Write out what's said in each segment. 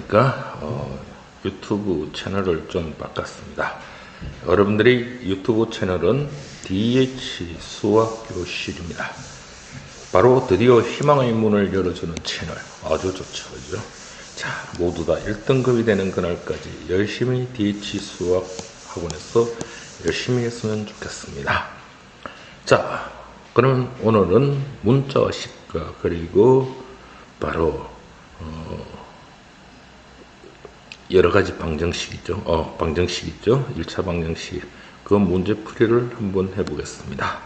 안녕하십니까. 유튜브 채널을 좀 바꿨습니다. 여러분들이 유튜브 채널은 DH 수학교실입니다. 바로 드디어 희망의 문을 열어주는 채널. 아주 좋죠, 그죠? 자, 모두 다 1등급이 되는 그날까지 열심히 DH 수학 학원에서 열심히 했으면 좋겠습니다. 자, 그러면 오늘은 문자식과 그리고 바로 여러가지 방정식 있죠. 1차 방정식. 그 문제풀이를 한번 해보겠습니다.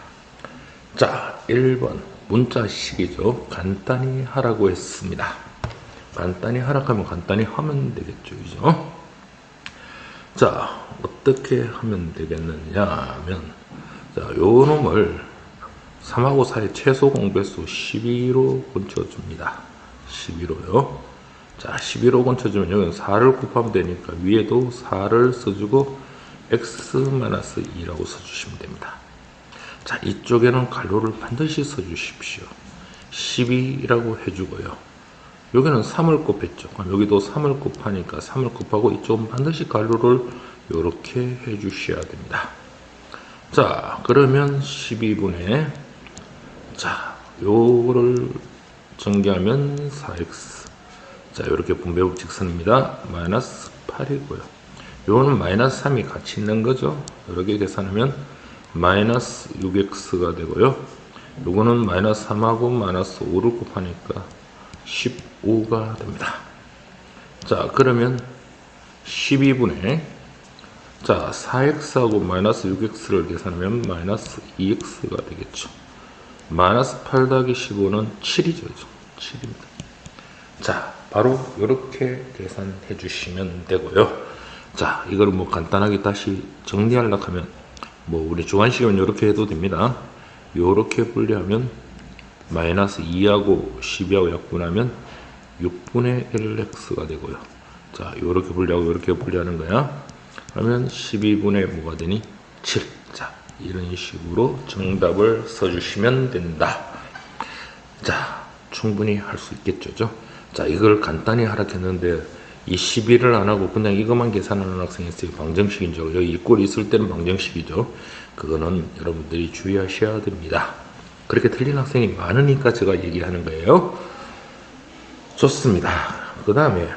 자, 1번 문자식이죠. 간단히 하라고 했습니다. 간단히 하라고 하면 간단히 하면 되겠죠. 그죠? 자, 어떻게 하면 되겠느냐 하면, 자, 요 놈을 3하고 4의 최소 공배수 12로 건쳐줍니다. 12로요. 자, 12로 건쳐주면 여기는 4를 곱하면 되니까 위에도 4를 써주고 x-2라고 써주시면 됩니다. 자, 이쪽에는 괄호를 반드시 써주십시오. 12라고 해주고요. 여기는 3을 곱했죠. 그럼 여기도 3을 곱하니까 3을 곱하고 이쪽은 반드시 괄호를 이렇게 해주셔야 됩니다. 자, 그러면 12분의, 자, 요거를 전개하면 4x. 자, 이렇게 분배법 직선입니다. 마이너스 8이고요. 요거는 마이너스 3이 같이 있는 거죠. 이렇게 계산하면 마이너스 6x가 되고요. 요거는 마이너스 3하고 마이너스 5를 곱하니까 15가 됩니다. 자, 그러면 12분의, 자, 4x하고 마이너스 6x를 계산하면 마이너스 2x가 되겠죠. 마이너스 8 더하기 15는 7이죠. 7입니다. 자, 바로 이렇게 계산해 주시면 되고요. 자, 이걸 뭐 간단하게 다시 정리하려고 하면, 뭐 우리 주관식이면 이렇게 해도 됩니다. 이렇게 분리하면 마이너스 2하고 12하고 약분하면 6분의 1x가 되고요. 자, 이렇게 분리하고 이렇게 분리하는 거야. 그러면 12분의 뭐가 되니? 7. 자, 이런 식으로 정답을 써주시면 된다. 자, 충분히 할 수 있겠죠. 자, 이걸 간단히 하라 했는데 이 12를 안 하고 그냥 이것만 계산하는 학생이 있어요. 방정식이죠. 여기 꼴이 있을 때는 방정식이죠. 그거는 여러분들이 주의하셔야 됩니다. 그렇게 틀린 학생이 많으니까 제가 얘기하는 거예요. 좋습니다. 그 다음에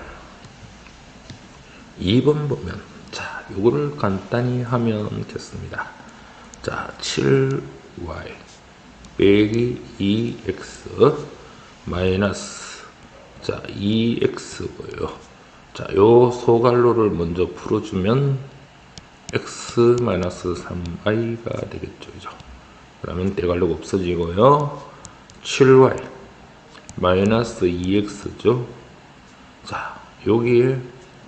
2번 보면, 자, 요거를 간단히 하면 됐습니다. 자, 7y 빼기 2x 마이너스, 자, 2x고요. 자, 요 소괄호를 먼저 풀어주면 x-3y가 되겠죠. 그죠? 그러면 대괄호가 없어지고요. 7y 마이너스 2x죠. 자, 여기에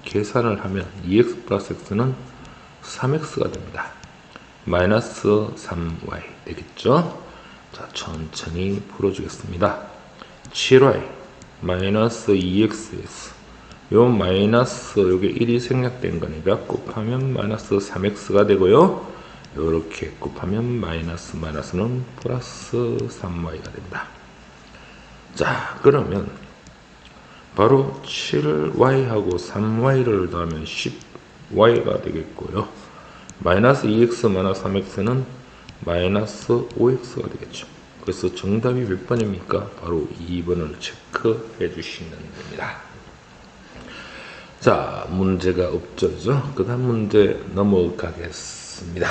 계산을 하면 2x 플러스 x는 3x가 됩니다. 마이너스 3y 되겠죠. 자, 천천히 풀어주겠습니다. 7y 마이너스 2x에서 요 마이너스 요게 1이 생략된 거니까 곱하면 마이너스 3x가 되고요. 요렇게 곱하면 마이너스는 플러스 3y가 됩니다. 자, 그러면 바로 7y하고 3y를 더하면 10y가 되겠고요. 마이너스 2x 마이너스 3x는 마이너스 5x가 되겠죠. 그래서 정답이 몇 번입니까? 바로 2번을 체크해 주시면 됩니다. 자, 문제가 없죠. 그 다음 문제 넘어가겠습니다.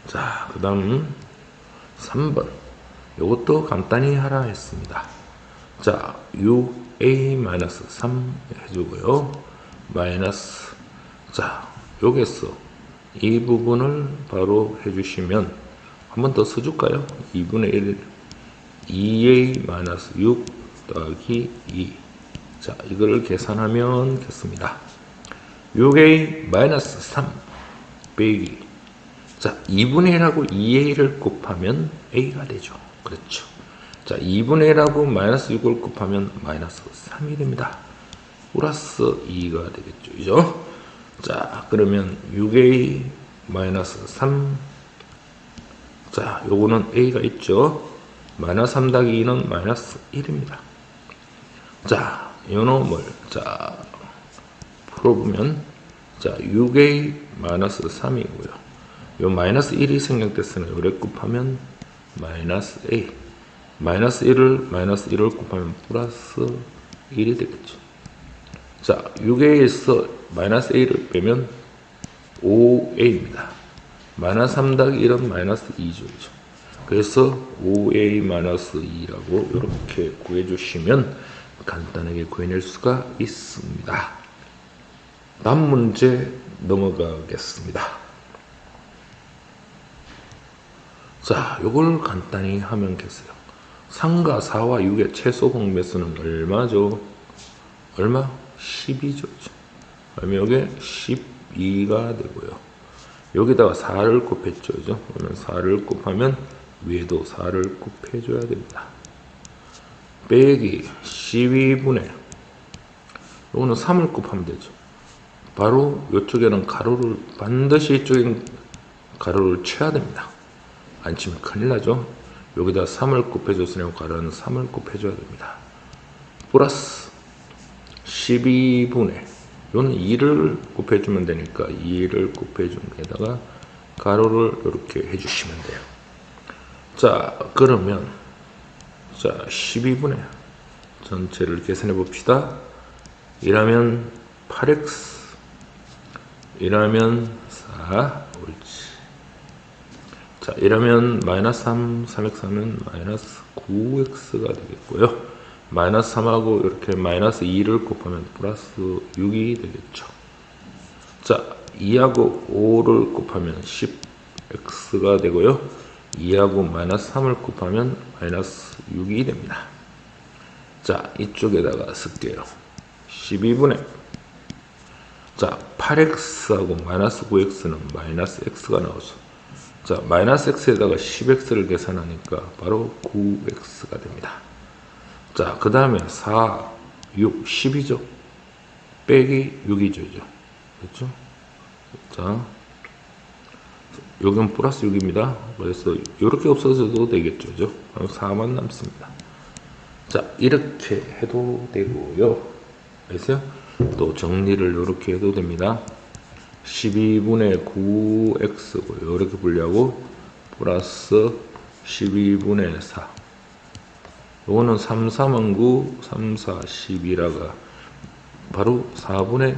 자, 그 다음 3번. 이것도 간단히 하라 했습니다. 자, 6a-3 해주고요. 마이너스, 자, 여기서 이 부분을 바로 해주시면 한 번 더 써줄까요? 2분의 1 2a-6 더하기 2. 자, 이거를 계산하면 됐습니다. 6a-3 빼기, 자, 2분의 1하고 2a를 곱하면 a가 되죠. 그렇죠. 자, 2분의 1하고 마이너스 6을 곱하면 마이너스 3이 됩니다. 플러스 2가 되겠죠. 그죠? 자, 그러면 6a-3, 자, 요거는 a가 있죠. 마이너스 3 더하기 2는 마이너스 1입니다. 자, 요놈을 자 풀어보면 자 6a 마이너스 3이고요. 요 마이너스 1이 생략됐으니 요래 곱하면 마이너스 a 마이너스 1을 곱하면 플러스 1이 되겠죠. 자 6a에서 마이너스 a를 빼면 5a입니다. 마이너스 3 더하기 1은 마이너스 2죠. 그래서 5a 마이너스 2라고 이렇게 구해주시면 간단하게 구해낼 수가 있습니다. 다음 문제 넘어가겠습니다. 자, 요걸 간단히 하면 되겠어요. 3과 4와 6의 최소 공배수는 얼마죠? 얼마? 12죠. 그러면 여기에 12가 되고요. 여기다가 4를 곱했죠. 그죠? 그러면 4를 곱하면 위에도 4를 곱해줘야 됩니다. 빼기 12분의 요거는 3을 곱하면 되죠. 바로 이쪽에는 가로를 반드시 이쪽엔 가로를 쳐야 됩니다. 안 치면 큰일 나죠. 여기다 3을 곱해줬으니 가로는 3을 곱해줘야 됩니다. 플러스 12분의 이거는 2를 곱해주면 되니까 2를 곱해준 데다가 가로를 이렇게 해주시면 돼요. 자 그러면 자 12분의 전체를 계산해 봅시다. 1하면 8x 1하면 4 옳지. 자 1하면 마이너스 3 3x 하면 마이너스 9x가 되겠고요. 마이너스 3하고 이렇게 마이너스 2를 곱하면 플러스 6이 되겠죠. 자 2하고 5를 곱하면 10x가 되고요. 2하고 마이너스 3을 곱하면 마이너스 6이 됩니다. 자 이쪽에다가 쓸게요. 12분의 자 8x하고 마이너스 9x는 마이너스 x가 나오죠. 자 마이너스 x에다가 10x를 계산하니까 바로 9x가 됩니다. 자 그 다음에 4, 6, 10이죠. 빼기 6이죠. 그렇죠? 자 여기는 플러스 6입니다. 그래서 이렇게 없어져도 되겠죠. 그죠? 4만 남습니다. 자 이렇게 해도 되고요. 알겠어요? 또 정리를 이렇게 해도 됩니다. 12분의 9x고 이렇게 분리하고 플러스 12분의 4 요거는 3, 3은 9, 3, 4, 12라가 바로 4분의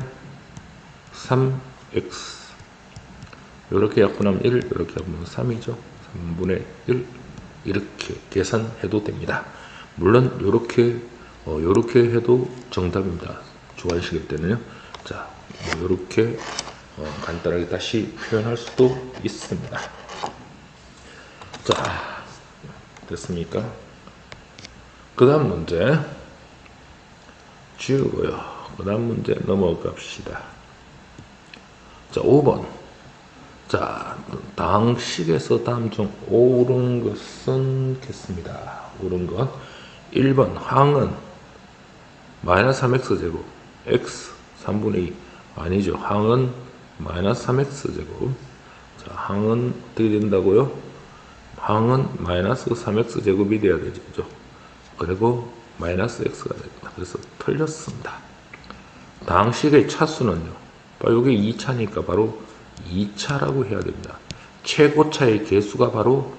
3x 이렇게 약분하면 1, 이렇게 하면 3이죠. 3분의 1 이렇게 계산해도 됩니다. 물론 이렇게 해도 정답입니다. 좋아하시기 때문에요. 자 이렇게 간단하게 다시 표현할 수도 있습니다. 자 됐습니까? 그 다음 문제 지우고요. 그 다음 문제 넘어갑시다. 자 5번 자 당식에서 다음 중 옳은 것은 겠습니다. 옳은 것 1번 항은 마이너스 3x제곱 x 3분의 2 아니죠. 항은 마이너스 3x제곱 자 항은 어떻게 된다고요? 항은 마이너스 3x제곱이 되어야 되죠. 그리고 마이너스 x가 됩니다. 그래서 틀렸습니다. 당식의 차수는요. 여기 2차니까 바로 2차라고 해야 됩니다. 최고차의 개수가 바로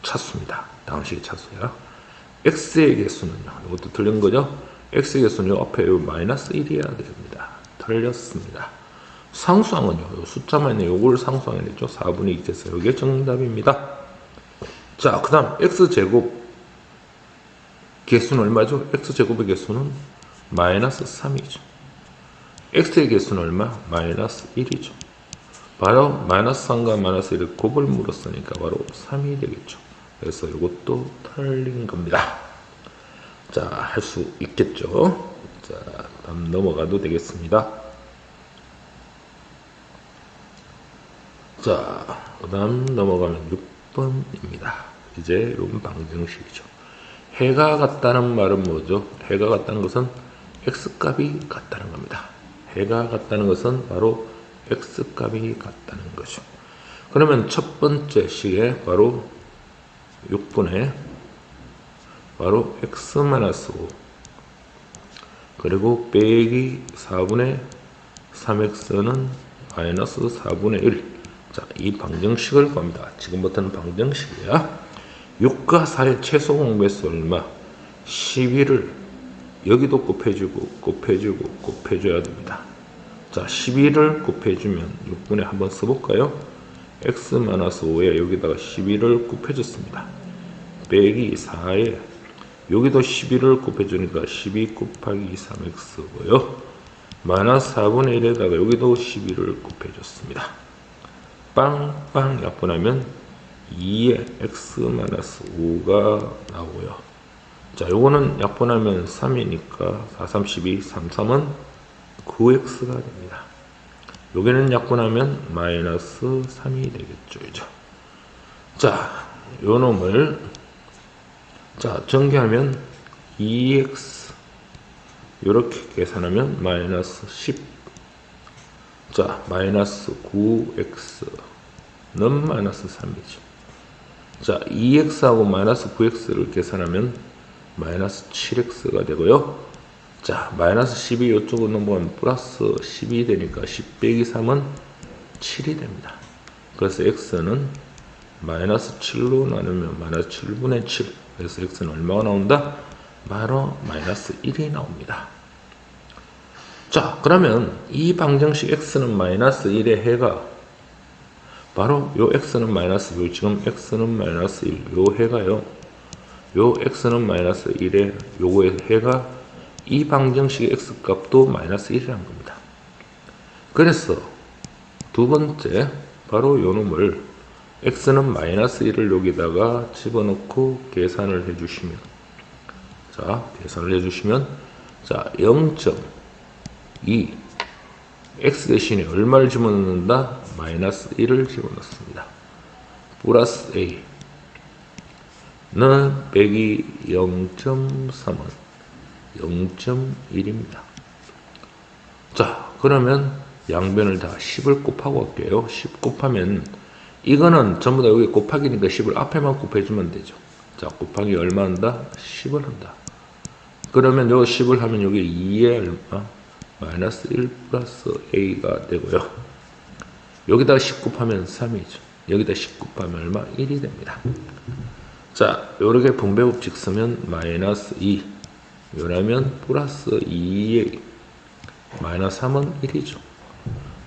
차수입니다. 당식의 차수야. x의 개수는요. 이것도 틀린 거죠. x의 개수는 앞에 마이너스 1이어야 됩니다. 틀렸습니다. 상수항은요. 숫자만 있는 요걸 상수항이랬죠. 4분의 2 됐어요. 이게 정답입니다. 자, 그 다음 x제곱 개수는 얼마죠? x제곱의 개수는 마이너스 3이죠. x의 개수는 얼마? 마이너스 1이죠. 바로 마이너스 3과 마이너스 1을 곱을 물었으니까 바로 3이 되겠죠. 그래서 이것도 틀린 겁니다. 자, 할 수 있겠죠. 자, 다음 넘어가도 되겠습니다. 자, 그 다음 넘어가면 6번입니다. 이제 이런 방정식이죠. 해가 같다는 말은 뭐죠? 해가 같다는 것은 x값이 같다는 겁니다. 해가 같다는 것은 바로 x값이 같다는 거죠. 그러면 첫 번째 식에 바로 6분의 바로 x-5 그 그리고 빼기 4분의 3x는 마이너스 4분의 1. 자, 이 방정식을 구합니다. 지금부터는 방정식이야. 6과 4의 최소 공배수 얼마? 12를 여기도 곱해줘야 됩니다. 자, 12를 곱해주면 6분의 한번 써볼까요? x-5에 여기다가 12를 곱해줬습니다. 빼기 4에 여기도 12를 곱해주니까 12 곱하기 3x고요. 마이너스 4분의 1에다가 여기도 12를 곱해줬습니다. 빵빵 약분하면 2에 x-5가 나오고요. 자, 요거는 약분하면 3이니까 4, 32, 3, 3은 9x가 됩니다. 여기는 약분하면 마이너스 3이 되겠죠. 그죠? 자, 요 놈을 자, 전개하면 2x 이렇게 계산하면 마이너스 10. 자, 마이너스 9x는 마이너스 3이죠. 자, 2x하고 마이너스 9x를 계산하면 마이너스 7x가 되고요. 자, 마이너스 10이 이쪽으로 넘어가면 플러스 10이 되니까 10 빼기 3은 7이 됩니다. 그래서 x는 마이너스 7로 나누면 마이너스 7분의 7. 그래서 x는 얼마가 나온다? 바로 마이너스 1이 나옵니다. 자, 그러면 이 방정식 x는 마이너스 1의 해가 바로 요 x는 마이너스, 요 지금 x는 마이너스 1, 요 해가요. 요 x는 마이너스 1의 요거의 해가 이 방정식의 x 값도 마이너스 1이라는 겁니다. 그래서 두 번째 바로 요 놈을 x는 마이너스 1을 여기다가 집어넣고 계산을 해주시면 자, 계산을 해주시면 자, 0.2 x 대신에 얼마를 집어넣는다? 마이너스 1을 집어넣습니다. 플러스 a는 빼기 0.3은 0.1입니다. 자, 그러면 양변을 다 10을 곱하고 할게요. 10 곱하면 이거는 전부 다 여기 곱하기니까 10을 앞에만 곱해주면 되죠. 자, 곱하기 얼마 한다? 10을 한다. 그러면 여기 10을 하면 여기 2에 얼마? 마이너스 1 플러스 a가 되고요. 여기다가 10 곱하면 3이죠. 여기다 10 곱하면 얼마? 1이 됩니다. 자, 요렇게 분배법칙 쓰면 마이너스 2 요라면 플러스 2a 마이너스 3은 1이죠.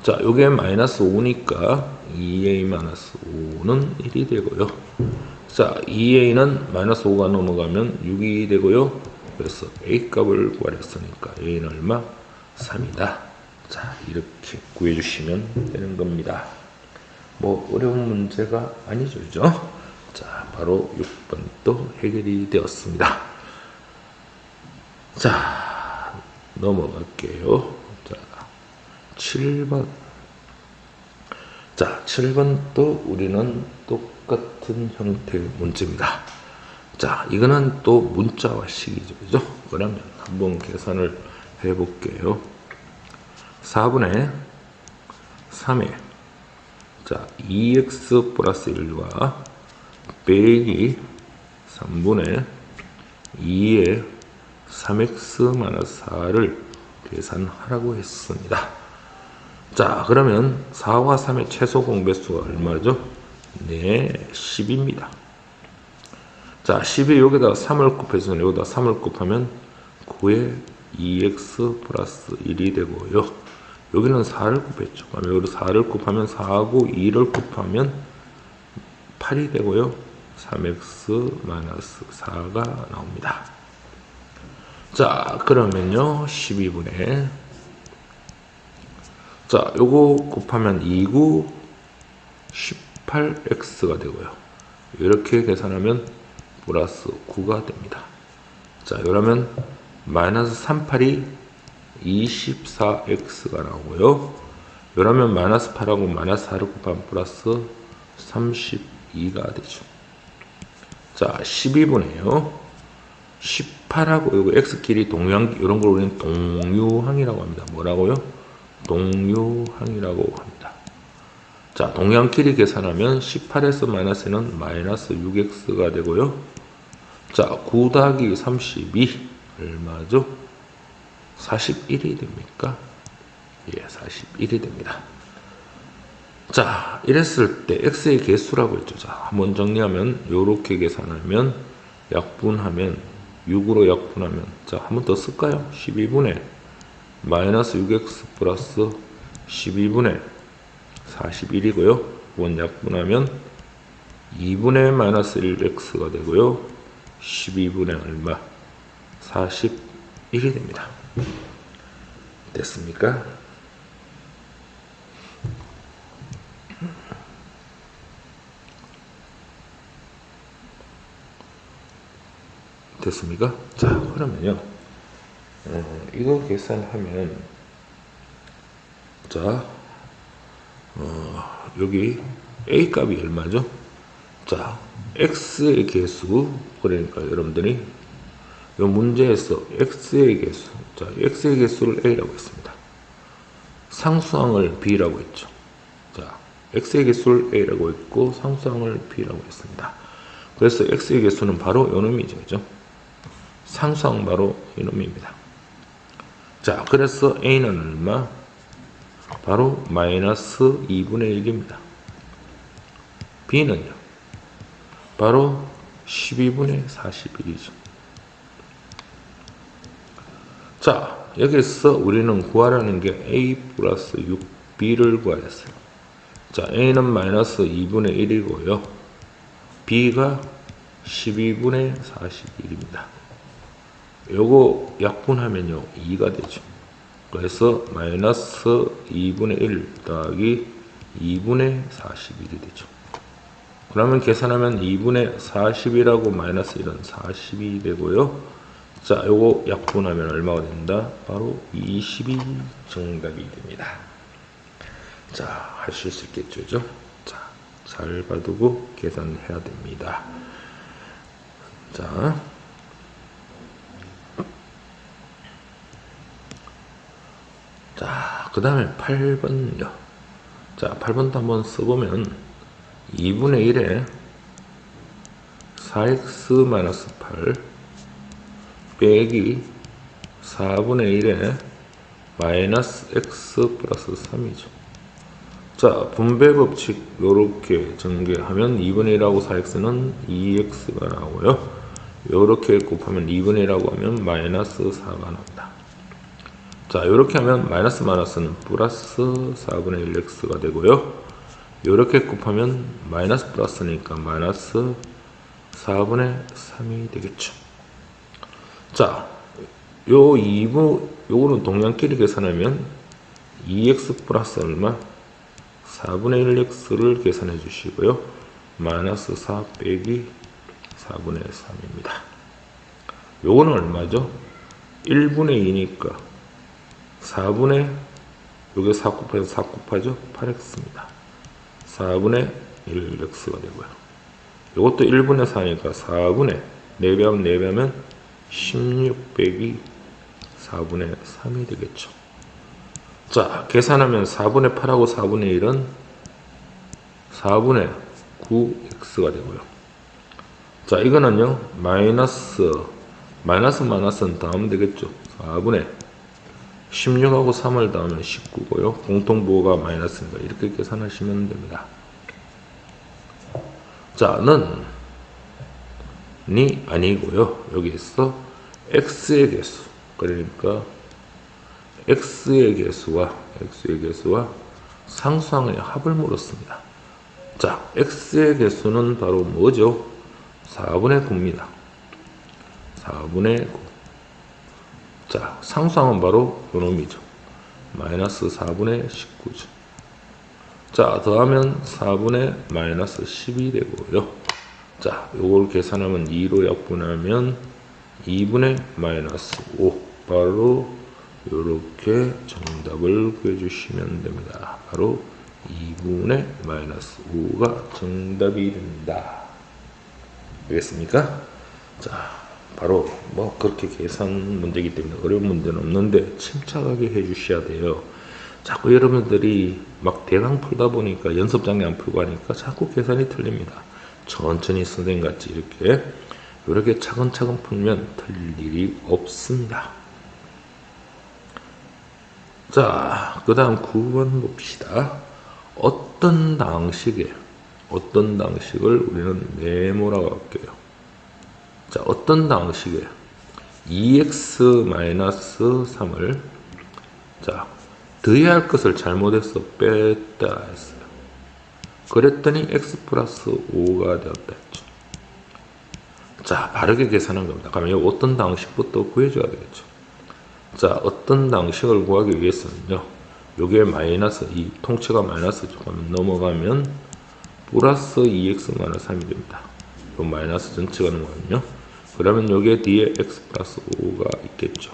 자, 요게 마이너스 5니까 2a 마이너스 5는 1이 되고요. 자, 2a는 마이너스 5가 넘어가면 6이 되고요. 그래서 a 값을 구하랬으니까 a는 얼마? 3이다. 자, 이렇게 구해주시면 되는 겁니다. 뭐 어려운 문제가 아니죠, 그죠? 자, 바로 6번도 해결이 되었습니다. 자, 넘어갈게요. 자, 7번. 자, 7번도 우리는 똑같은 형태의 문제입니다. 자, 이거는 또 문자화식이죠, 그죠? 그러면 한번 계산을 해볼게요. 4분의 3에 자, 2x 플러스 1과 빼기 3분의 2에 3x 마이너스 4를 계산하라고 했습니다. 자, 그러면 4와 3의 최소 공배수가 얼마죠? 네, 10입니다. 자, 10이 여기다 3을 곱해서 여기다 3을 곱하면 9에 2x 플러스 1이 되고요. 여기는 4를 곱했죠. 그럼 여기로 4를 곱하면 4하고 2를 곱하면 8이 되고요. 3x 마이너스 4가 나옵니다. 자, 그러면요 12분의 자, 요거 곱하면 2구 18x가 되고요. 이렇게 계산하면 플러스 9가 됩니다. 자, 이러면 마이너스 38이 24x가 나오고요. 이러면 마이너스 8하고 마이너스 4를 곱하면 플러스 32가 되죠. 자, 12분의요. 18하고 요거 x끼리 동유항, 이런 걸 우리는 동유항이라고 합니다. 뭐라고요? 동유항이라고 합니다. 자, 동유항끼리 계산하면 18에서 마이너스는 마이너스 6x가 되고요. 자, 9 더하기 32 얼마죠? 41이 됩니까? 예, 41이 됩니다. 자, 이랬을 때 x의 개수라고 했죠. 자, 한번 정리하면 요렇게 계산하면 약분하면 6으로 약분하면 자, 한 번 더 쓸까요? 12분의 마이너스 6x 플러스 12분의 41이고요. 원 약분하면 2분의 마이너스 1x가 되고요. 12분의 얼마? 41이 됩니다. 됐습니까? 됐습니까? 자, 그러면요. 이거 계산하면 자, 여기 a 값이 얼마죠? 자, x의 개수, 그러니까 여러분들이 이 문제에서 x의 개수, 자, x의 개수를 a라고 했습니다. 상수항을 b라고 했죠. 자, x의 개수를 a라고 했고 상수항을 b라고 했습니다. 그래서 x의 개수는 바로 이놈이죠, 그죠? 상수항 바로 이놈입니다. 자, 그래서 a는 얼마? 바로 마이너스 2분의 1입니다. b는요? 바로 12분의 41이죠. 자, 여기서 우리는 구하라는 게 a 플러스 6b를 구하였어요. 자, a는 마이너스 2분의 1이고요. b가 12분의 41입니다. 요거 약분하면요 2가 되죠. 그래서 마이너스 2분의 1 더하기 2분의 41이 되죠. 그러면 계산하면 2분의 40이라고 마이너스 1은 40이 되고요. 자, 요거 약분하면 얼마가 된다? 바로 20이 정답이 됩니다. 자, 하실 수 있겠죠, 그죠? 자, 잘 봐두고 계산해야 됩니다. 자, 그 다음에 8번요. 자, 8번도 한번 써보면 2분의 1에 4x-8 빼기 4분의 1에 마이너스 x 플러스 3이죠. 자, 분배 법칙 요렇게 전개하면 2분의 1하고 4x는 2x가 나오고요. 요렇게 곱하면 2분의 1하고 하면 마이너스 4가 나옵니다. 자, 요렇게 하면 마이너스 마이너스는 플러스 4분의 1x가 되고요. 요렇게 곱하면 마이너스 플러스니까 마이너스 4분의 3이 되겠죠. 자, 요거는 동량끼리 계산하면 2x 플러스 얼마? 4분의 1x를 계산해 주시고요. 마이너스 4 빼기 4분의 3입니다. 요거는 얼마죠? 1분의 2니까 4분의 요게 4 곱해서 4 곱하죠? 8x입니다. 4분의 1x가 되고요. 요것도 1분의 4니까 4분의 4배하면 4배하면 16 빼기 4분의 3이 되겠죠. 자, 계산하면 4분의 8하고 4분의 1은 4분의 9x가 되고요. 자, 이거는요, 마이너스는 더하면 되겠죠. 4분의 16하고 3을 더하면 19고요. 공통부호가 마이너스니까 이렇게 계산하시면 됩니다. 자, 는 아니고요. 여기서 x의 개수, 그러니까 x의 개수와 상수항의 합을 물었습니다. 자, x의 개수는 바로 뭐죠? 4분의 9입니다. 4분의 9. 자, 상수항은 바로 요놈이죠. 마이너스 4분의 19죠. 자, 더하면 4분의 마이너스 10이 되고요. 자, 요걸 계산하면 2로 약분하면 2분의 마이너스 5. 바로 요렇게 정답을 구해주시면 됩니다. 바로 2분의 마이너스 5가 정답이 됩니다. 알겠습니까? 자, 바로 뭐 그렇게 계산 문제이기 때문에 어려운 문제는 없는데 침착하게 해주셔야 돼요. 자꾸 여러분들이 막 대강 풀다 보니까 연습장에 안 풀고 하니까 자꾸 계산이 틀립니다. 천천히 선생님같이 이렇게 차근차근 풀면 틀릴 일이 없습니다. 자, 그 다음 9번 봅시다. 어떤 방식을 우리는 네모라고 할게요. 자, 어떤 방식에 2x-3을 자, 더해야 할 것을 잘못해서 뺐다 했어요. 그랬더니 x 플러스 5가 되었다 했죠. 자, 바르게 계산한 겁니다. 그러면 이 어떤 방식부터 구해줘야 되겠죠. 자, 어떤 방식을 구하기 위해서는요, 요게 마이너스, 이 통째가 마이너스죠. 그러면 넘어가면 플러스 2x-3이 됩니다. 요 마이너스 전체가 넘어가면요. 그러면 여기에 뒤에 x 플러스 5가 있겠죠.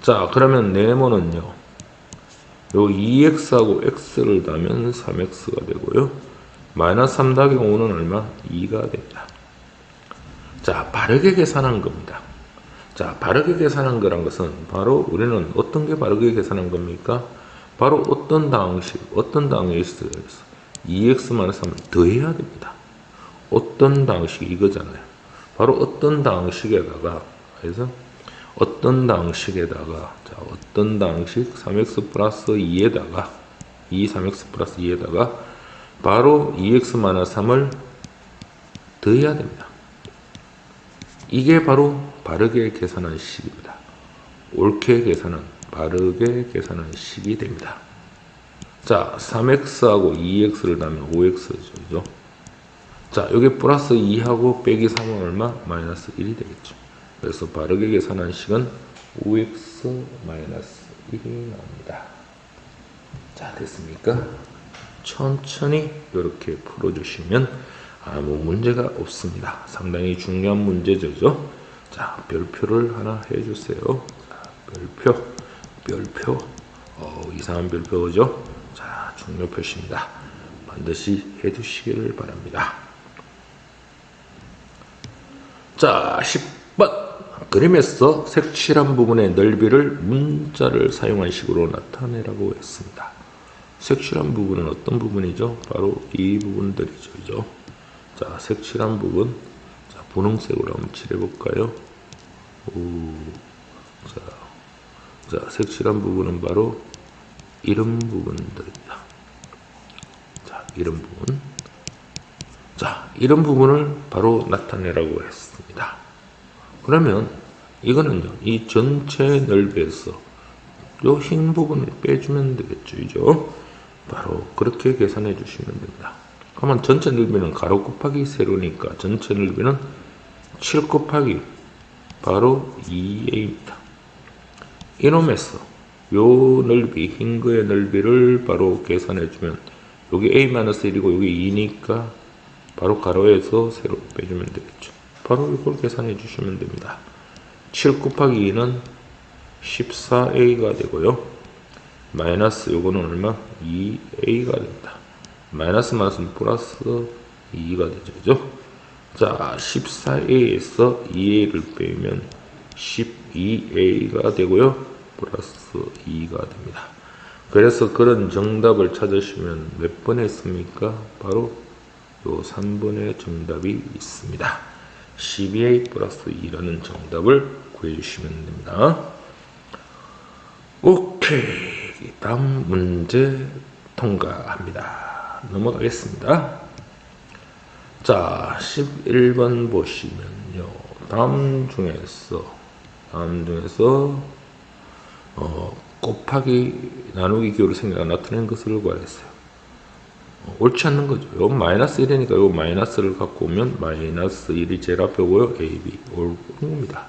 자, 그러면 네모는요, 요 2x하고 x를 더하면 3x가 되고요. 마이너스 3 더하기 5는 얼마? 2가 됩니다. 자, 바르게 계산한 겁니다. 자, 바르게 계산한 거란 것은 바로 우리는 어떤 게 바르게 계산한 겁니까? 바로 어떤 방식에 있어서 2x-3을 더해야 됩니다. 어떤 방식 이거잖아요. 바로 어떤 방식에다가 그래서 어떤 방식에다가 자, 어떤 방식 3x 플러스 2에다가 3x 플러스 2에다가 바로 2x-3을 더해야 됩니다. 이게 바로 바르게 계산한 식입니다. 옳게 계산한 바르게 계산한 식이 됩니다. 자, 3x하고 2x를 더하면 5x죠. 자, 여기 플러스 2하고 빼기 3은 얼마? 마이너스 1이 되겠죠. 그래서 바르게 계산한 식은 5x 마이너스 1이 나옵니다. 자, 됐습니까? 천천히 이렇게 풀어주시면 아무 문제가 없습니다. 상당히 중요한 문제죠. 자, 별표를 하나 해주세요. 자, 별표. 이상한 별표죠. 자, 중요 표시입니다. 반드시 해두시기를 바랍니다. 자, 10번. 그림에서 색칠한 부분의 넓이를 문자를 사용한 식으로 나타내라고 했습니다. 색칠한 부분은 어떤 부분이죠? 바로 이 부분들이죠. 그죠? 자, 색칠한 부분. 자, 분홍색으로 한번 칠해볼까요? 자, 색칠한 부분은 바로 이런 부분들입니다. 자, 이런 부분. 자, 이런 부분을 바로 나타내라고 했습니다. 그러면 이거는요, 이 전체 넓이에서 요 흰 부분을 빼주면 되겠죠. 그죠? 바로 그렇게 계산해 주시면 됩니다. 그러면 전체 넓이는 가로 곱하기 세로니까 전체 넓이는 7 곱하기 바로 2a입니다. 이놈에서 요 넓이, 흰 거의 넓이를 바로 계산해 주면 여기 a-1이고 여기 2니까 바로 가로에서 세로 빼주면 되겠죠. 바로 이걸 계산해 주시면 됩니다. 7 곱하기 2는 14a가 되고요. 마이너스 요거는 얼마? 2a가 됩니다. 마이너스는 플러스 2가 되죠. 그죠? 자, 14a에서 2a를 빼면 12a가 되고요. 플러스 2가 됩니다. 그래서 그런 정답을 찾으시면 몇 번 했습니까? 바로 요 3번의 정답이 있습니다. 12a 플러스 2라는 정답을 구해주시면 됩니다. 오케이. 다음 문제 통과합니다. 넘어가겠습니다. 자, 11번 보시면요. 다음 중에서 곱하기 나누기 기호를 생각해 나타낸 것을 구하였어요. 옳지 않는 거죠. 이건 마이너스 1이니까 이 마이너스를 갖고 오면 마이너스 1이 제일 앞에 오고요. A, B 옳은 겁니다.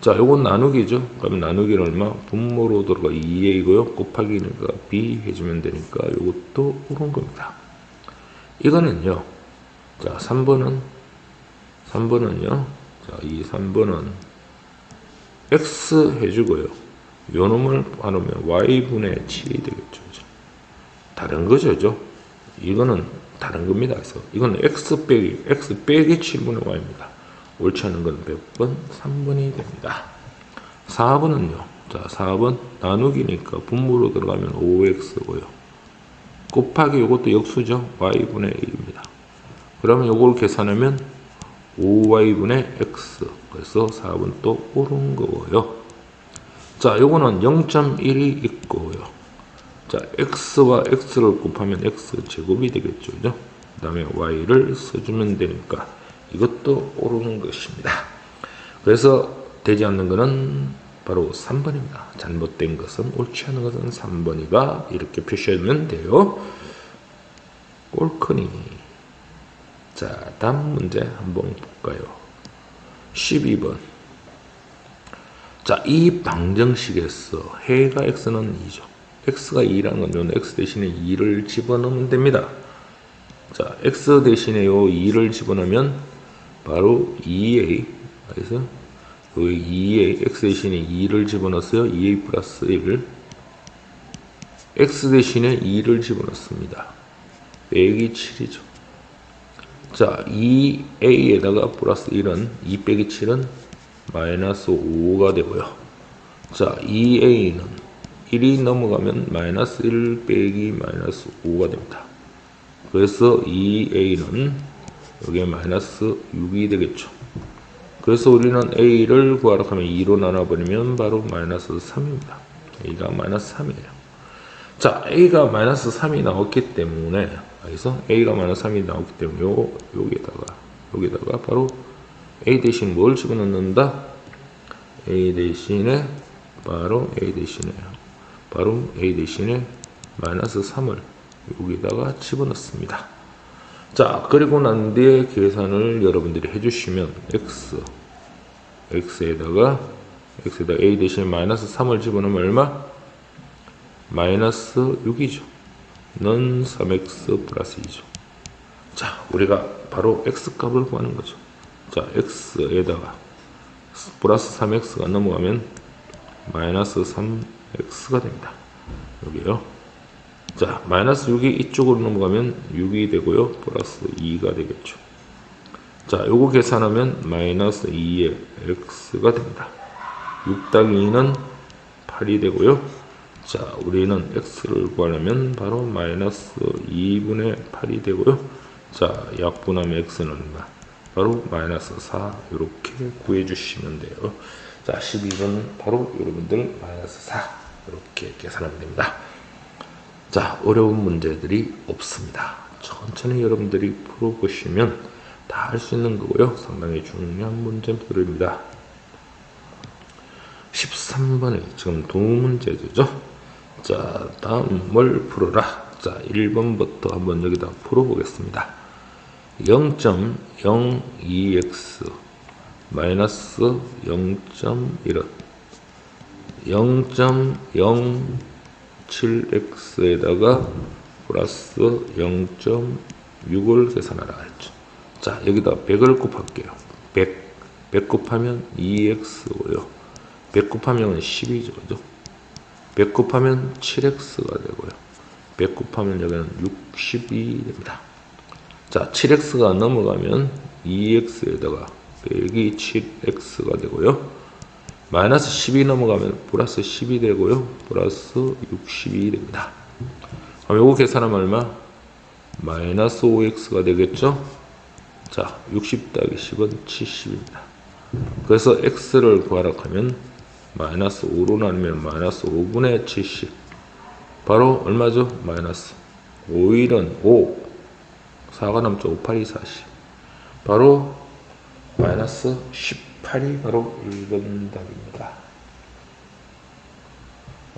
자, 요건 나누기죠. 그러면 나누기는 얼마? 분모로 들어가 2a이고요. 곱하기니까 b 해주면 되니까 요것도 옳은 겁니다. 이거는요. 자, 3번은요. 자, 이 3번은 x 해주고요. 요 놈을 나누면 y분의 7이 되겠죠. 다른 거죠. 이거는 다른 겁니다. 그래서 이거는 x 빼기 7분의 y입니다. 옳지 않은 건 100번 3번이 됩니다. 4번은요. 자, 4번 나누기니까 분모로 들어가면 5x고요. 곱하기 요것도 역수죠. y분의 1입니다. 그러면 요걸 계산하면 5y분의 x. 그래서 4번 또 옳은 거고요. 자, 요거는 0.1이 있고요. 자, x와 x를 곱하면 x 제곱이 되겠죠. 그죠? 그 다음에 y를 써주면 되니까 이것도 옳은 것입니다. 그래서 되지 않는 것은 바로 3번입니다. 잘못된 것은, 옳지 않은 것은 3번이다. 이렇게 표시하면 돼요. 꼴크니. 자, 다음 문제 한번 볼까요? 12번. 자, 이 방정식에서 해가 x는 2죠. x가 2라는 건 x 대신에 2를 집어넣으면 됩니다. 자, x 대신에 요 2를 집어넣으면 바로 2a. 그래서 여기 2a, x 대신에 2를 집어넣었어요. 2a 플러스 1을 x 대신에 2를 집어넣습니다. 빼기 7이죠. 자, 2a에다가 플러스 1은 2 빼기 7은 마이너스 5가 되고요. 자, 2a는 1이 넘어가면 마이너스 1 빼기 마이너스 5가 됩니다. 그래서 2a는 여기에 마이너스 6이 되겠죠. 그래서 우리는 a를 구하라고 하면 2로 나눠버리면 바로 마이너스 3입니다. a가 마이너스 3이에요. 자, a가 마이너스 3이 나왔기 때문에, 그래서 a가 마이너스 3이 나왔기 때문에 여기다가 바로 a 대신 뭘 집어넣는다? a 대신에 바로 a 대신에 마이너스 3을 여기다가 집어넣습니다. 자, 그리고 난 뒤에 계산을 여러분들이 해주시면 x에다가 a 대신에 마이너스 3을 집어넣으면 얼마? 마이너스 6이죠. 는 3x 플러스 2죠. 자, 우리가 바로 x 값을 구하는 거죠. 자, x에다가 플러스 3x가 넘어가면 마이너스 3x가 됩니다. 여기요. 자, 마이너스 6이 이쪽으로 넘어가면 6이 되고요. 플러스 2가 되겠죠. 자, 요거 계산하면 마이너스 2의 x가 됩니다. 6 더하기 2는 8이 되고요. 자, 우리는 x를 구하려면 바로 마이너스 2분의 8이 되고요. 자, 약분하면 x는 얼마? 바로 마이너스 4 이렇게 구해주시면 돼요. 자, 12번 바로 여러분들 마이너스 4 이렇게 계산하면 됩니다. 자, 어려운 문제들이 없습니다. 천천히 여러분들이 풀어보시면 다 할 수 있는 거고요. 상당히 중요한 문제들입니다. 13번에 지금 두 문제죠. 자, 다음 뭘 풀어라. 자, 1번부터 한번 여기다 풀어보겠습니다. 0.02x 마이너스 0.1은 0.07x에다가 플러스 0.6을 계산하라 했죠. 자, 여기다 100을 곱할게요. 100 곱하면 2x고요. 100 곱하면 12죠. 그죠? 100 곱하면 7x가 되고요. 100 곱하면 여기는 62 됩니다. 자, 7x가 넘어가면 2x에다가 빼기 7x가 되고요. 마이너스 10이 넘어가면 플러스 10이 되고요. 플러스 62 됩니다. 그럼 요거 계산하면 얼마? 마이너스 5x가 되겠죠? 자, 60 더하기 10은 70입니다. 그래서 x를 구하라고 하면 마이너스 5로 나누면 마이너스 5분의 70. 바로 얼마죠? 마이너스 5일은 5. 4가 남죠? 5, 8이 40. 바로 마이너스 18이 바로 1번 답입니다.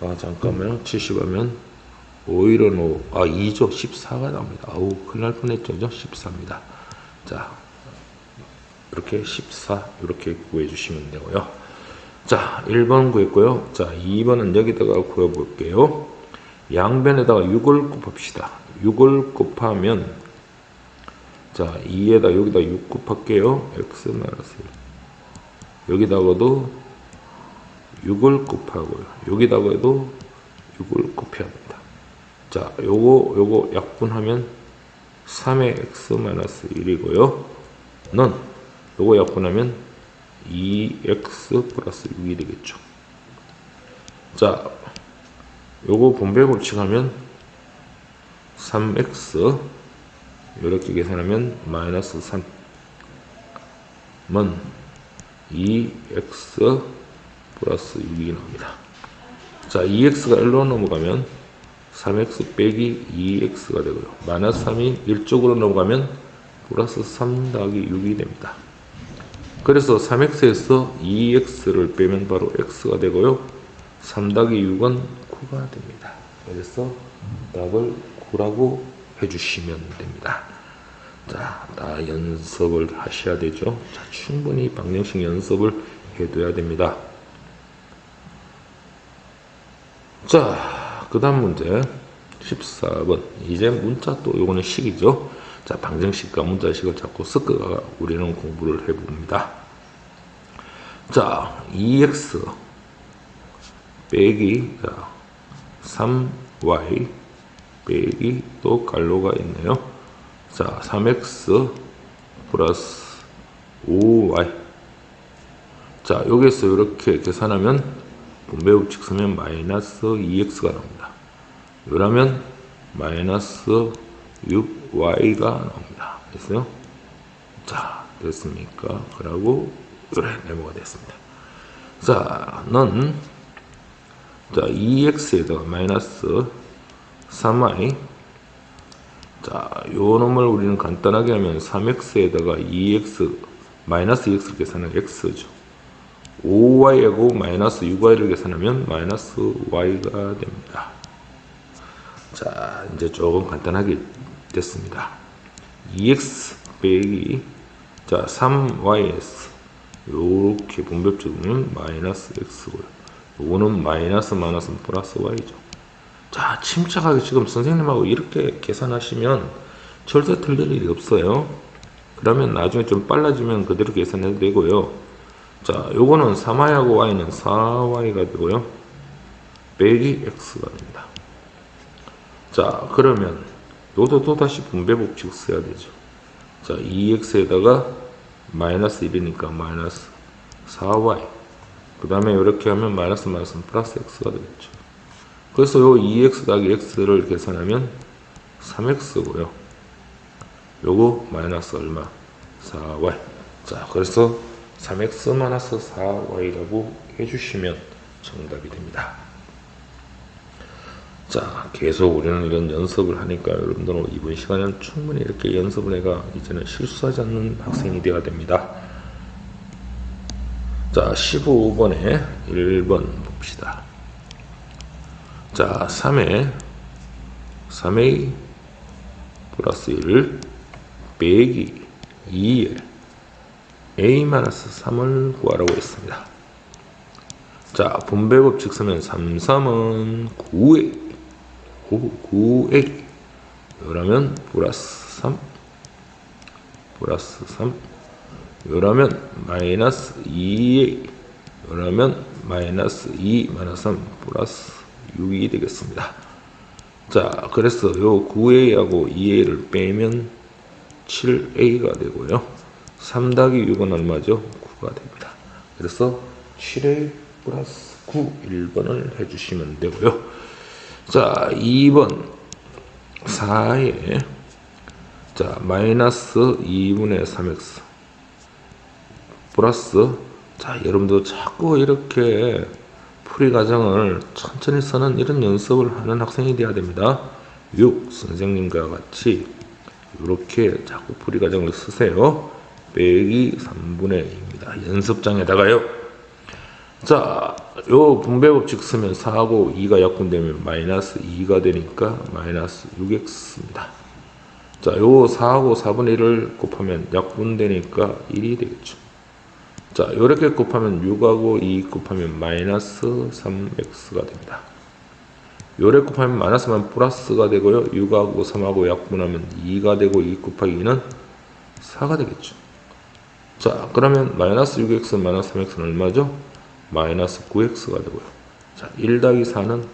아, 잠깐만요. 70하면 5일은 5. 아, 2죠? 14가 나옵니다. 아우, 큰일 날 뻔했죠? 14입니다. 자, 이렇게 14 이렇게 구해주시면 되고요. 자, 1번 구했고요. 자, 2번은 여기다가 구해볼게요. 양변에다가 6을 곱합시다. 6을 곱하면, 자, 2에다 여기다 6 곱할게요. x-1. 여기다가도 6을 곱하고요. 여기다가도 6을 곱해야 합니다. 자, 요거 약분하면 3의 x-1이고요. 는 요거 약분하면 2x 플러스 6이 되겠죠. 자, 요거 분배 법칙하면 3x 이렇게 계산하면 마이너스 3은 2x 플러스 6이 나옵니다. 자, 2x가 1로 넘어가면 3x 빼기 2x가 되고요. 마이너스 3이 1쪽으로 넘어가면 플러스 3 더하기 6이 됩니다. 그래서 3x에서 2x를 빼면 바로 x가 되고요. 3 더하기 6은 9가 됩니다. 그래서 답을 9라고 해주시면 됩니다. 자, 다 연습을 하셔야 되죠. 자, 충분히 방정식 연습을 해둬야 됩니다. 자, 그 다음 문제 14번. 이제 문자 또 요거는 식이죠. 자, 방정식과 문자식을 자꾸 섞어가 우리는 공부를 해봅니다. 자, 2x 빼기 3y 빼기 또 갈로가 있네요. 자, 3x 플러스 5y. 자, 여기서 이렇게 계산하면 분배법칙 쓰면 마이너스 2x가 나옵니다. 이러면 마이너스 6y가 나옵니다. 됐어요? 자, 됐습니까? 그러고 이래 네모가 됐습니다. 자, 는 자, 2x에다가 마이너스 3y. 자, 요 놈을 우리는 간단하게 하면 3x에다가 2x 마이너스 2x를 계산하면 x죠. 5y하고 마이너스 6y를 계산하면 마이너스 y가 됩니다. 자, 이제 조금 간단하게 됐습니다. 2x 빼기 자 3ys 이렇게 분배법적으로는 마이너스 x고요. 요거는 마이너스 플러스 y죠. 자, 침착하게 지금 선생님하고 이렇게 계산하시면 절대 틀릴 일이 없어요. 그러면 나중에 좀 빨라지면 그대로 계산해도 되고요. 자, 요거는 3y하고 y는 4y가 되고요. 빼기 x가 됩니다. 자, 그러면 요도 또 다시 분배법칙 써야 되죠. 자, 2x에다가 마이너스 1이니까 마이너스 4y. 그 다음에 이렇게 하면 마이너스 플러스 x가 되겠죠. 그래서 요 2x 더하기 x를 계산하면 3x고요. 요거 마이너스 얼마? 4y. 자, 그래서 3x 마이너스 4y라고 해주시면 정답이 됩니다. 자, 계속 우리는 이런 연습을 하니까 여러분들은 이번 시간에는 충분히 이렇게 연습을 해가 이제는 실수하지 않는 학생이 되어야 됩니다. 자, 15번에 1번 봅시다. 자, 3에 3a 플러스 1 빼기 2에 a-3을 구하라고 했습니다. 자, 분배법칙 쓰면 3, 3은 9a 이러면 플러스 3 이러면 마이너스 2a 이러면 마이너스 2 마이너스 3 플러스 6이 되겠습니다. 자, 그래서 요 9a하고 2a를 빼면 7a가 되고요. 3 더하기 6은 얼마죠? 9가 됩니다. 그래서 7a 플러스 9 1번을 해주시면 되고요. 자, 2번 4에 자 마이너스 2분의 3x 플러스 자, 여러분도 자꾸 이렇게 풀이 과정을 천천히 쓰는 이런 연습을 하는 학생이 되어야 됩니다. 6 선생님과 같이 이렇게 자꾸 풀이 과정을 쓰세요. 빼기 3분의 2입니다. 연습장에다가요. 자, 요 분배법칙 쓰면 4하고 2가 약분되면 마이너스 2가 되니까 마이너스 6x입니다. 자, 요 4하고 4분의 1을 곱하면 약분되니까 1이 되겠죠. 자, 요렇게 곱하면 6하고 2 곱하면 마이너스 3x가 됩니다. 요렇게 곱하면 마이너스만 플러스가 되고요. 6하고 3하고 약분하면 2가 되고 2 곱하기 2는 4가 되겠죠. 자, 그러면 마이너스 6x 마이너스 3x는 얼마죠? 마이너스 9x가 되고요. 자, 1 더하기 4는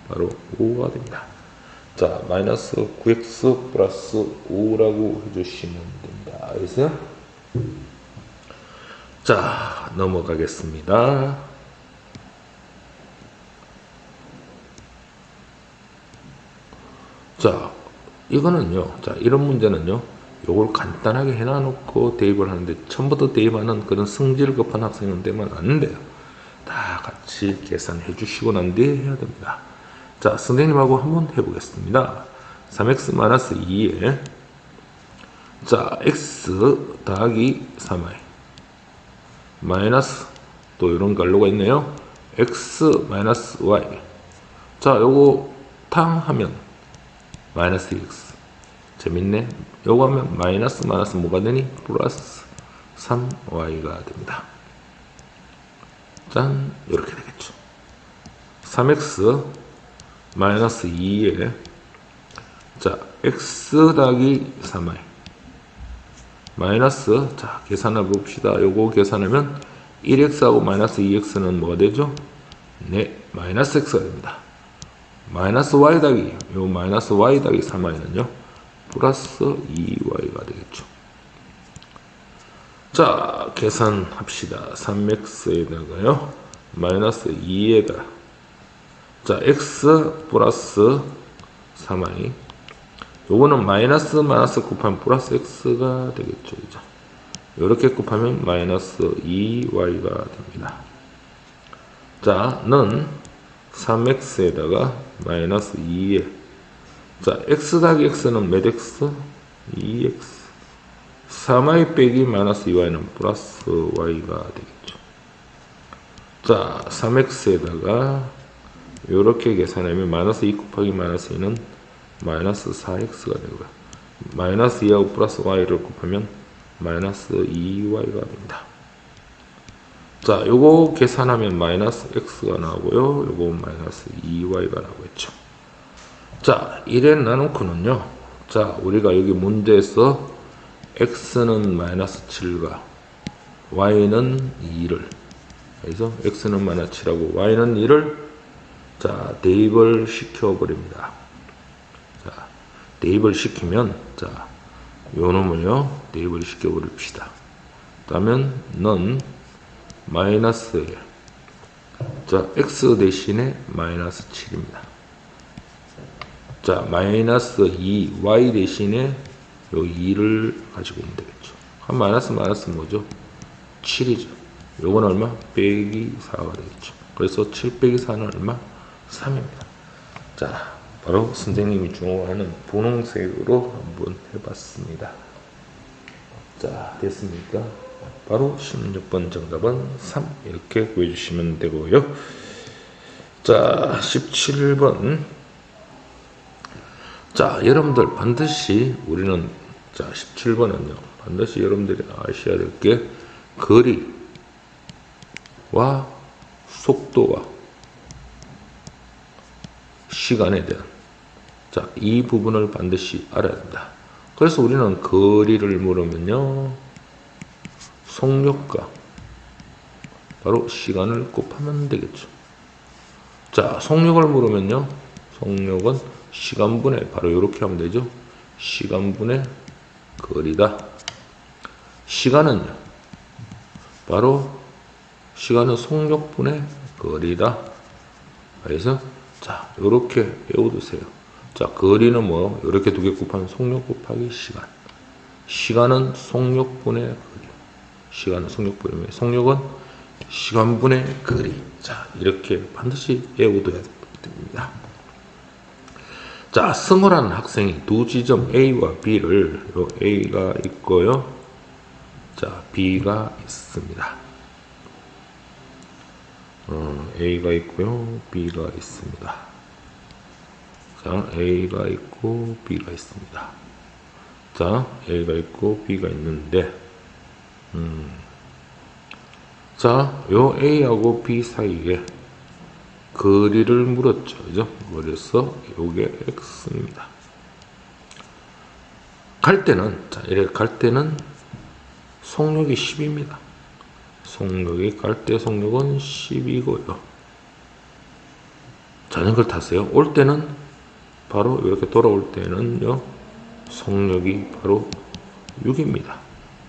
바로 5가 됩니다. 자, 마이너스 9x 플러스 5라고 해주시면 됩니다. 알겠어요? 자, 넘어가겠습니다. 자, 이거는요. 자, 이런 문제는요. 요걸 간단하게 해놔놓고 대입을 하는데 처음부터 대입하는 그런 성질 급한 학생은 되면 안 돼요. 다 같이 계산해 주시고 난 뒤에 해야 됩니다. 자, 선생님하고 한번 해보겠습니다. 3x-2에 자, x 더하기 3y 마이너스 또 이런 갈로가 있네요. x 마이너스 y. 자, 요거 탕 하면 마이너스 x. 재밌네. 요거 하면 마이너스 뭐가 되니? 플러스 3y가 됩니다. 짠, 이렇게 되겠죠. 3x 마이너스 2에 자, x 더하기 3y 마이너스, 자, 계산해 봅시다. 요거 계산하면 1x하고 마이너스 2x는 뭐가 되죠? 네, 마이너스 x가 됩니다. 마이너스 y 더하기, 요 마이너스 y 더하기 3y는요, 플러스 2y가 되겠죠. 자, 계산합시다. 3x에다가요, 마이너스 2에다, 자, x 플러스 3y, 요거는 마이너스 곱하면 플러스 x가 되겠죠. 그죠? 이렇게 곱하면 마이너스 2y가 됩니다. 자, 는 3x에다가 마이너스 2에 자, x 더하기 x는 몇 x? 2x 3y 빼기 마이너스 2y는 플러스 y가 되겠죠. 자, 3x에다가 이렇게 계산하면 마이너스 2 곱하기 마이너스 2는 마이너스 4x가 되고요. 마이너스 2하고 플러스 y를 곱하면 마이너스 2y가 됩니다. 자, 요거 계산하면 마이너스 x가 나오고요. 요거 마이너스 2y가 나오겠죠. 자, 1에 나누고는요. 자, 우리가 여기 문제에서 x는 마이너스 7과 y는 2를, 그래서 x는 마이너스 7하고 y는 2를 자, 대입을 시켜버립니다. 자, 대입을 시키면, 자, 요 놈을요, 대입을 시켜버립시다. 그러면, 는 마이너스 1. 자, x 대신에 마이너스 7입니다. 자, 마이너스 2, y 대신에 요 2를 가지고 오면 되겠죠. 한 마이너스 뭐죠? 7이죠. 요건 얼마? 빼기 4가 되겠죠. 그래서 7 빼기 4는 얼마? 3입니다. 자, 바로 선생님이 좋아하는 분홍색으로 한번 해봤습니다. 자, 됐습니까? 바로 16번 정답은 3 이렇게 구해주시면 되고요. 자, 17번. 자, 여러분들 반드시 우리는 자, 17번은요. 반드시 여러분들이 아셔야 될 게 거리와 속도와 시간에 대한 자, 이 부분을 반드시 알아야 된다. 그래서 우리는 거리를 물으면요. 속력과 바로 시간을 곱하면 되겠죠. 자, 속력을 물으면요. 속력은 시간분의 바로 이렇게 하면 되죠. 시간분의 거리다. 시간은요. 바로 시간은 속력분의 거리다. 그래서 자, 이렇게 외워두세요. 자, 거리는 뭐 이렇게 두 개 곱하면 속력 곱하기 시간. 시간은 속력분의 거리. 시간은 속력분의 속력은 시간분의 거리. 자, 이렇게 반드시 외워둬야 됩니다. 자, 승호라는 학생이 두 지점 A와 B를 요 A가 있고요. 자, B가 있습니다. A가 있고요. B가 있습니다. 자, A가 있고 B가 있습니다. 자, A가 있고 B가 있는데 자, 요 A하고 B 사이에 거리를 물었죠. 그죠? 그래서 요게 X입니다. 갈 때는, 자, 이렇게 갈 때는 속력이 10입니다. 속력이 갈 때 속력은 10이고요. 자전거를 타세요. 올 때는 바로 이렇게 돌아올 때는요. 속력이 바로 6입니다.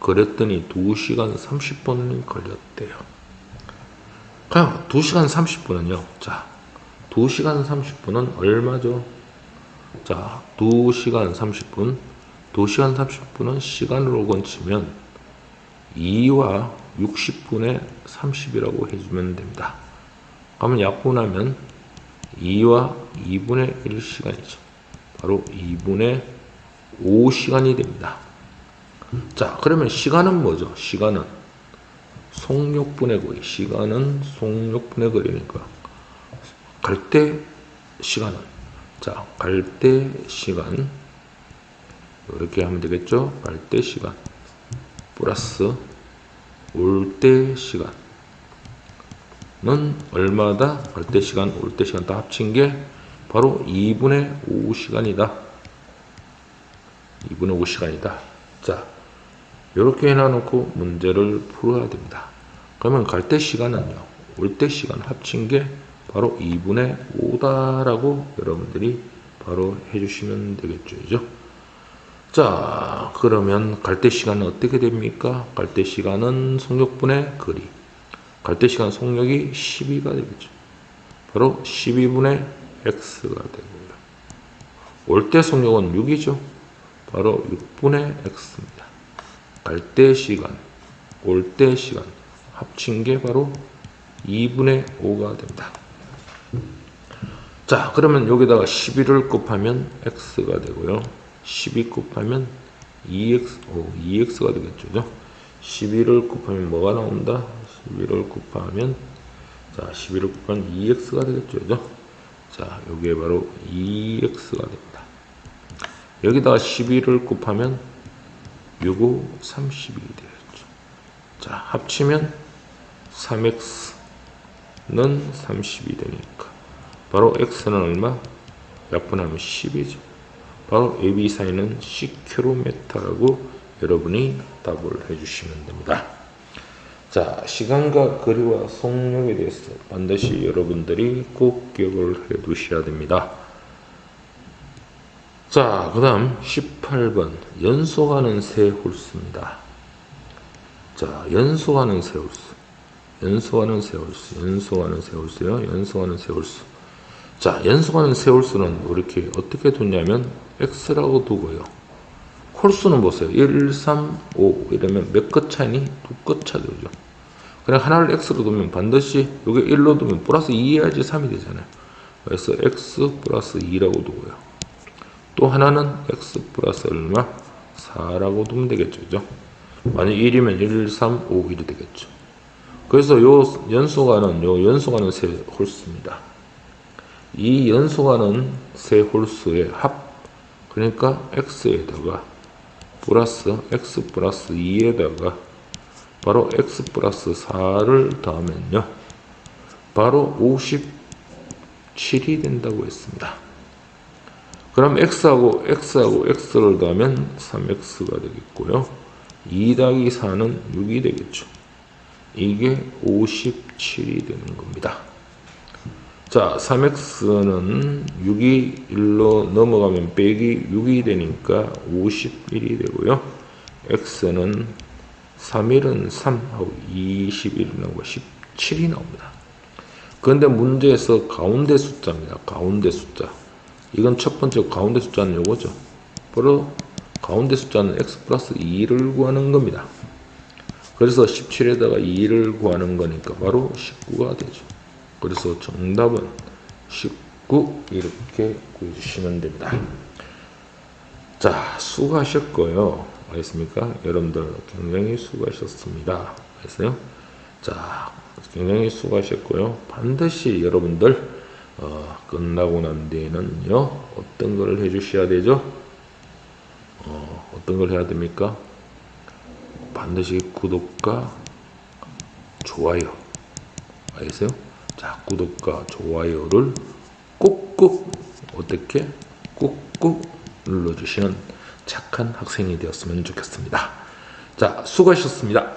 그랬더니 2시간 30분이 걸렸대요. 그냥 2시간 30분은요. 자, 2시간 30분은 얼마죠? 자, 2시간 30분. 2시간 30분은 시간으로 건치면 2와 60분의 30이라고 해주면 됩니다. 그러면 약분하면 2와 2분의 1시간이죠. 바로 2분의 5시간이 됩니다. 자, 그러면 시간은 뭐죠? 시간은 속력분의 거리. 시간은 속력분의 거리니까 갈 때 시간은, 자, 갈 때 시간 이렇게 하면 되겠죠? 갈 때 시간 플러스 올 때 시간은 얼마다? 갈 때 시간, 올 때 시간 다 합친 게 바로 2분의 5시간이다. 2분의 5시간이다. 자, 이렇게 해놔놓고 문제를 풀어야 됩니다. 그러면 갈 때 시간은요, 올 때 시간 합친 게 바로 2분의 5다라고 여러분들이 바로 해주시면 되겠죠. 그죠? 자, 그러면 갈 때 시간은 어떻게 됩니까? 갈 때 시간은 속력분의 거리. 갈 때 시간 속력이 12가 되겠죠. 바로 12분의 x가 되고요. 올 때 속력은 6이죠. 바로 6분의 x입니다. 갈 때 시간, 올 때 시간 합친 게 바로 2분의 5가 됩니다. 자, 그러면 여기다가 11을 곱하면 x가 되고요. 12 곱하면 2x가 되겠죠. 11을 곱하면 뭐가 나온다? 11을 곱하면, 자, 11을 곱하면 2x가 되겠죠. 자, 여기에 바로 2x가 됩니다. 여기다가 11을 곱하면 6, 5, 32 되겠죠. 자, 합치면 3x는 32 되니까 바로 x는 얼마? 약분하면 10이죠. 바로 AB 사이는 10km라고 여러분이 답을 해주시면 됩니다. 자, 시간과 거리와 속력에 대해서 반드시 여러분들이 꼭 기억을 해 두셔야 됩니다. 자, 그 다음 18번 연소가는 세 홀수입니다. 자, 연소가는 세 홀수. 연소가는 세 홀수. 연소가는 세 홀수요. 연소가는 세 홀수. 자, 연소가는 세 홀수는 이렇게 어떻게 뒀냐면 x라고 두고요. 홀수는 보세요. 1, 3, 5 이러면 몇 끗 차이니? 두 끗 차죠. 그냥 하나를 x로 두면 반드시 여기 1로 두면 플러스 2 해야지 3이 되잖아요. 그래서 x 플러스 2라고 두고요. 또 하나는 x 플러스 얼마? 4라고 두면 되겠죠. 그죠? 만약 1이면 1, 3, 5, 1이 되겠죠. 그래서 요 연소가는 세 홀수입니다. 이 연소가는 세 홀수의 합, 그러니까 x에다가 플러스 x 플러스 2에다가 바로 x 플러스 4를 더하면요, 바로 57이 된다고 했습니다. 그럼 x하고 x를 더하면 3x가 되겠고요. 2 더하기 4는 6이 되겠죠. 이게 57이 되는 겁니다. 자, 3x는 6이 1로 넘어가면 빼기 6이 되니까 51이 되고요. x는 3일은 3하고 21이 나오고 17이 나옵니다. 그런데 문제에서 가운데 숫자입니다. 가운데 숫자. 이건 첫 번째 가운데 숫자는 요거죠. 바로 가운데 숫자는 x 플러스 2를 구하는 겁니다. 그래서 17에다가 2를 구하는 거니까 바로 19가 되죠. 그래서 정답은 19 이렇게 구해주시면 됩니다. 자, 수고하셨고요. 알겠습니까? 여러분들 굉장히 수고하셨습니다. 알겠어요? 자, 굉장히 수고하셨고요. 반드시 여러분들 끝나고 난 뒤에는요, 어떤 걸 해주셔야 되죠? 어떤 걸 해야 됩니까? 반드시 구독과 좋아요. 알겠어요? 자, 구독과 좋아요를 꾹꾹 어떻게 꾹꾹 눌러주시는 착한 학생이 되었으면 좋겠습니다. 자, 수고하셨습니다.